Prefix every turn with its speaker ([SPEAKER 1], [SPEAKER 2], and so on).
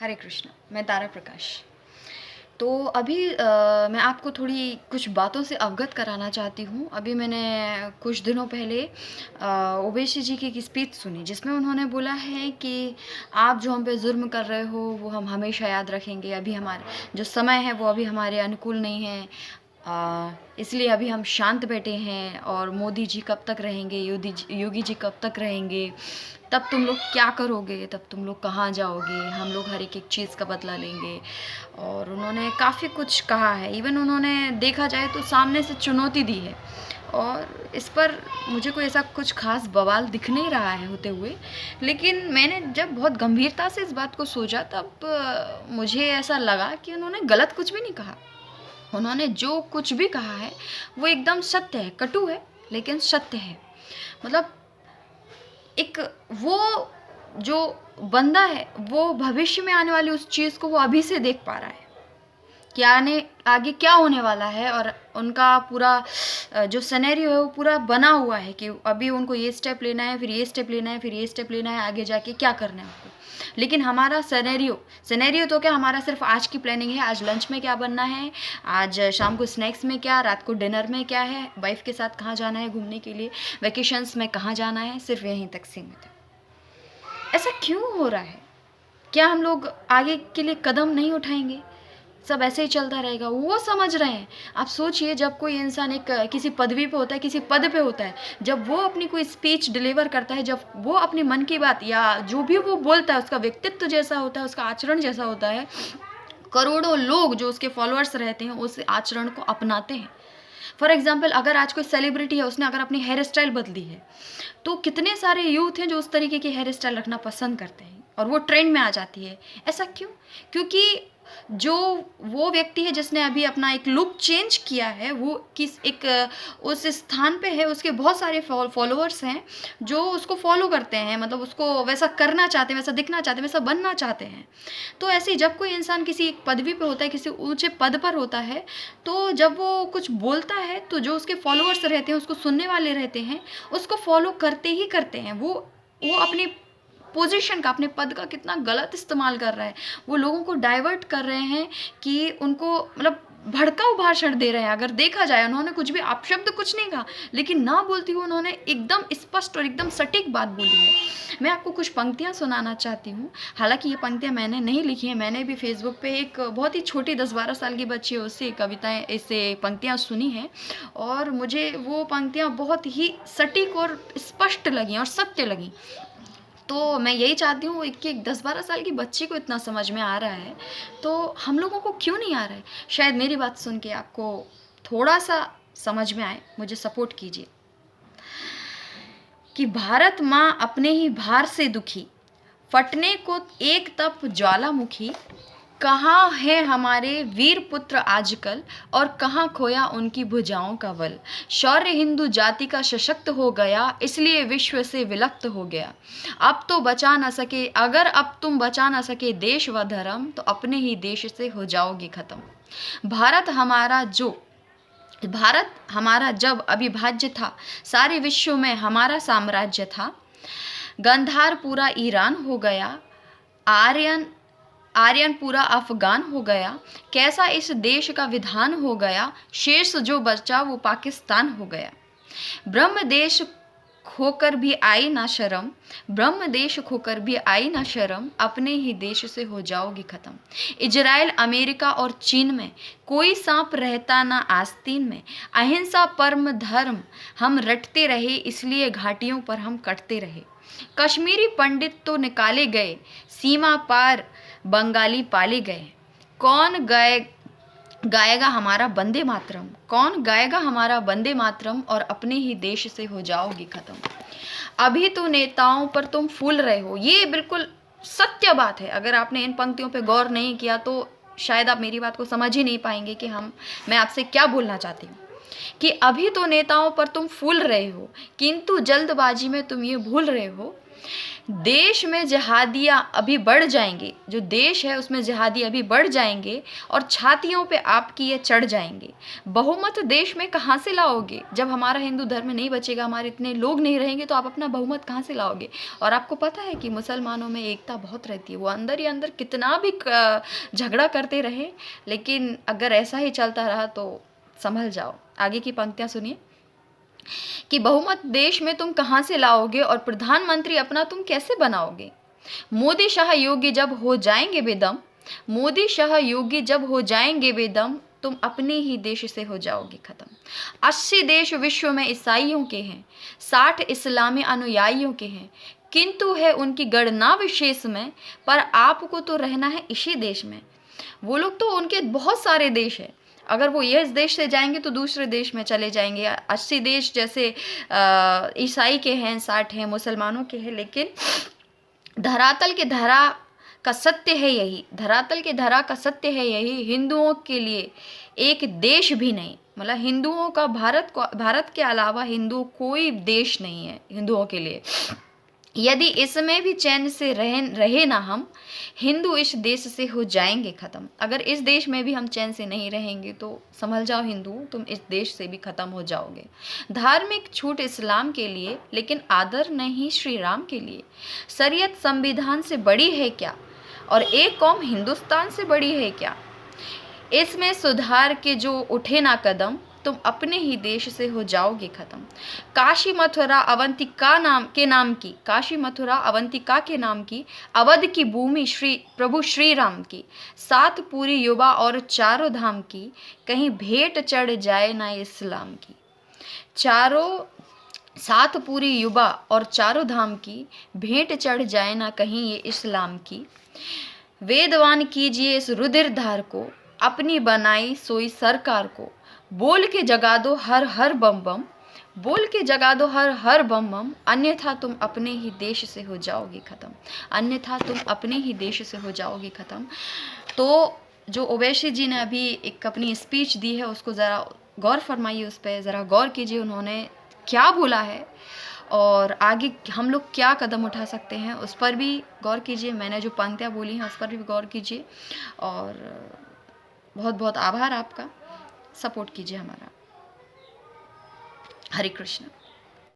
[SPEAKER 1] हरे कृष्ण। मैं तारा प्रकाश। तो अभी मैं आपको थोड़ी कुछ बातों से अवगत कराना चाहती हूँ। अभी मैंने कुछ दिनों पहले ओवैसी जी की एक स्पीच सुनी, जिसमें उन्होंने बोला है कि आप जो हम पे ज़ुल्म कर रहे हो वो हम हमेशा याद रखेंगे। अभी हमारा जो समय है वो अभी हमारे अनुकूल नहीं है, इसलिए अभी हम शांत बैठे हैं। और मोदी जी कब तक रहेंगे, योगी जी कब तक रहेंगे, तब तुम लोग क्या करोगे, तब तुम लोग कहाँ जाओगे, हम लोग हर एक चीज़ का बदला लेंगे। और उन्होंने काफ़ी कुछ कहा है। इवन उन्होंने देखा जाए तो सामने से चुनौती दी है, और इस पर मुझे कोई ऐसा कुछ खास बवाल दिख नहीं रहा है होते हुए। लेकिन मैंने जब बहुत गंभीरता से इस बात को सोचा, तब मुझे ऐसा लगा कि उन्होंने गलत कुछ भी नहीं कहा। उन्होंने जो कुछ भी कहा है वो एकदम सत्य है, कटु है लेकिन सत्य है। मतलब एक वो जो बंदा है वो भविष्य में आने वाली उस चीज़ को वो अभी से देख पा रहा है कि आगे क्या होने वाला है। और उनका पूरा जो सिनेरियो है वो पूरा बना हुआ है कि अभी उनको ये स्टेप लेना है, फिर ये स्टेप लेना है, फिर ये स्टेप लेना है, आगे जाके क्या करना है उनको। लेकिन हमारा सिनेरियो तो क्या, हमारा सिर्फ आज की प्लानिंग है। आज लंच में क्या बनना है, आज शाम को स्नैक्स में क्या, रात को डिनर में क्या है, वाइफ के साथ कहाँ जाना है घूमने के लिए, वेकेशंस में कहाँ जाना है, सिर्फ यहीं तक सीमित है। ऐसा क्यों हो रहा है? क्या हम लोग आगे के लिए कदम नहीं उठाएंगे? सब ऐसे ही चलता रहेगा। वो समझ रहे हैं। आप सोचिए, जब कोई इंसान एक किसी पदवी पे होता है, किसी पद पे होता है, जब वो अपनी कोई स्पीच डिलीवर करता है, जब वो अपने मन की बात या जो भी वो बोलता है उसका व्यक्तित्व जैसा होता है, उसका आचरण जैसा होता है, करोड़ों लोग जो उसके फॉलोअर्स रहते हैं उस आचरण को अपनाते हैं। फॉर एग्जाम्पल, अगर आज कोई सेलिब्रिटी है, उसने अगर अपनी हेयर स्टाइल बदली है, तो कितने सारे यूथ हैं जो उस तरीके की हेयर स्टाइल रखना पसंद करते हैं और वो ट्रेंड में आ जाती है। ऐसा क्यों? क्योंकि जो वो व्यक्ति है जिसने अभी अपना एक लुक चेंज किया है, वो किस एक उस स्थान पे है, उसके बहुत सारे फॉलोअर्स हैं जो उसको फॉलो करते हैं, मतलब उसको वैसा करना चाहते हैं, वैसा दिखना चाहते हैं, वैसा बनना चाहते हैं। तो ऐसे ही जब कोई इंसान किसी एक पदवी पे होता है, किसी ऊंचे पद पर होता है, तो जब वो कुछ बोलता है तो जो उसके फॉलोअर्स रहते हैं, उसको सुनने वाले रहते हैं, उसको फॉलो करते ही करते हैं। वो अपनी पोजीशन का, अपने पद का कितना गलत इस्तेमाल कर रहा है। वो लोगों को डाइवर्ट कर रहे हैं कि उनको, मतलब भड़काऊ भाषण दे रहे हैं। अगर देखा जाए, उन्होंने कुछ भी अपशब्द कुछ नहीं कहा, लेकिन ना बोलती हुई उन्होंने एकदम स्पष्ट और एकदम सटीक बात बोली है। मैं आपको कुछ पंक्तियां सुनाना चाहती हूँ। हालांकि ये पंक्तियां मैंने नहीं लिखी हैं, मैंने भी फेसबुक पे एक बहुत ही छोटी 10-12 साल की बच्ची है, उससे कविताएं, इससे पंक्तियां सुनी हैं, और मुझे वो पंक्तियां बहुत ही सटीक और स्पष्ट लगी और सत्य लगी। तो मैं यही चाहती हूँ कि एक 10-12 साल की बच्ची को इतना समझ में आ रहा है, तो हम लोगों को क्यों नहीं आ रहा है? शायद मेरी बात सुन के आपको थोड़ा सा समझ में आए, मुझे सपोर्ट कीजिए। कि भारत माँ अपने ही भार से दुखी, फटने को एक तप ज्वालामुखी, कहाँ है हमारे वीर पुत्र आजकल, और कहाँ खोया उनकी भुजाओं का बल। शौर्य हिंदू जाति का सशक्त हो गया, इसलिए विश्व से विलुप्त हो गया। अब तो बचा न सके, अगर अब तुम बचा न सके देश व धर्म, तो अपने ही देश से हो जाओगे खत्म। भारत हमारा जब अविभाज्य था, सारे विश्व में हमारा साम्राज्य था। गंधार पूरा ईरान हो गया, आर्यन पूरा अफगान हो गया। कैसा इस देश का विधान हो गया, शेष जो बचा वो पाकिस्तान हो गया। ब्रह्म देश खोकर भी आई ना शर्म, ब्रह्म देश खोकर भी आई ना शर्म, अपने ही देश से हो जाओगी खत्म। इजराइल, अमेरिका और चीन में कोई सांप रहता ना आस्तीन में। अहिंसा परम धर्म हम रटते रहे, इसलिए घाटियों पर हम कटते रहे। कश्मीरी पंडित तो निकाले गए, सीमा पार बंगाली पाले गए। कौन गाएगा हमारा वंदे मातरम, कौन गाएगा हमारा वंदे मातरम, और अपने ही देश से हो जाओगी खत्म। अभी तो नेताओं पर तुम फूल रहे हो। ये बिल्कुल सत्य बात है। अगर आपने इन पंक्तियों पे गौर नहीं किया तो शायद आप मेरी बात को समझ ही नहीं पाएंगे कि मैं आपसे क्या बोलना चाहती हूँ। कि अभी तो नेताओं पर तुम फूल रहे हो, किंतु जल्दबाजी में तुम ये भूल रहे हो देश में जिहादियाँ अभी बढ़ जाएंगे, जो देश है उसमें जिहादी अभी बढ़ जाएंगे और छातियों पे आपकी ये चढ़ जाएंगे। बहुमत देश में कहाँ से लाओगे? जब हमारा हिंदू धर्म नहीं बचेगा, हमारे इतने लोग नहीं रहेंगे, तो आप अपना बहुमत कहाँ से लाओगे? और आपको पता है कि मुसलमानों में एकता बहुत रहती है, वो अंदर ही अंदर कितना भी झगड़ा करते रहे, लेकिन अगर ऐसा ही चलता रहा तो संभल जाओ। आगे की पंक्तियाँ सुनिए कि बहुमत देश में तुम कहाँ से लाओगे और प्रधानमंत्री अपना तुम कैसे बनाओगे? मोदी शाह योगी जब हो जाएंगे बेदम, मोदी शाह योगी जब हो जाएंगे बेदम, तुम अपने ही देश से हो जाओगे खत्म। 80 देश विश्व में ईसाइयों के हैं, 60 इस्लामी अनुयायियों के हैं, किंतु है उनकी गणना विशेष में, पर आपको तो रहना है इसी देश में। वो लोग तो उनके बहुत सारे देश हैं, अगर वो इस देश से जाएंगे तो दूसरे देश में चले जाएंगे। 80 देश जैसे ईसाई के हैं, 60 हैं मुसलमानों के हैं, लेकिन धरातल के धरा का सत्य है यही, धरातल के धरा का सत्य है यही, हिंदुओं के लिए एक देश भी नहीं, मतलब हिंदुओं का भारत के अलावा हिंदू कोई देश नहीं है हिंदुओं के लिए। यदि इसमें भी चैन से रहे ना हम, हिंदू इस देश से हो जाएंगे ख़त्म। अगर इस देश में भी हम चैन से नहीं रहेंगे तो संभल जाओ हिंदू, तुम इस देश से भी ख़त्म हो जाओगे। धार्मिक छूट इस्लाम के लिए, लेकिन आदर नहीं श्री राम के लिए। शरीयत संविधान से बड़ी है क्या, और एक कौम हिंदुस्तान से बड़ी है क्या? इसमें सुधार के जो उठे ना कदम, तुम अपने ही देश से हो जाओगे खत्म। काशी मथुरा अवंतिका के नाम की अवध की भूमि श्री प्रभु श्री राम की, 7 पूरी युवा और 4 धाम की, कहीं भेंट चढ़ जाए ना इस्लाम की। 7 पूरी युवा और 4 धाम की, भेंट चढ़ जाए ना कहीं ये इस्लाम की। वेदवान कीजिए इस रुधिर धार को, अपनी बनाई सोई सरकार को, बोल के जगा दो हर हर बम बम, बोल के जगा दो हर हर बम बम, अन्यथा तुम अपने ही देश से हो जाओगे ख़त्म, अन्यथा तुम अपने ही देश से हो जाओगे ख़त्म। तो जो ओवैसी जी ने अभी एक अपनी स्पीच दी है, उसको ज़रा गौर फरमाइए, उस पर ज़रा गौर कीजिए, उन्होंने क्या बोला है और आगे हम लोग क्या कदम उठा सकते हैं उस पर भी गौर कीजिए। मैंने जो पंक्तियाँ बोली हैं उस पर भी गौर कीजिए, और बहुत बहुत आभार आपका, सपोर्ट कीजिए हमारा। हरे कृष्ण।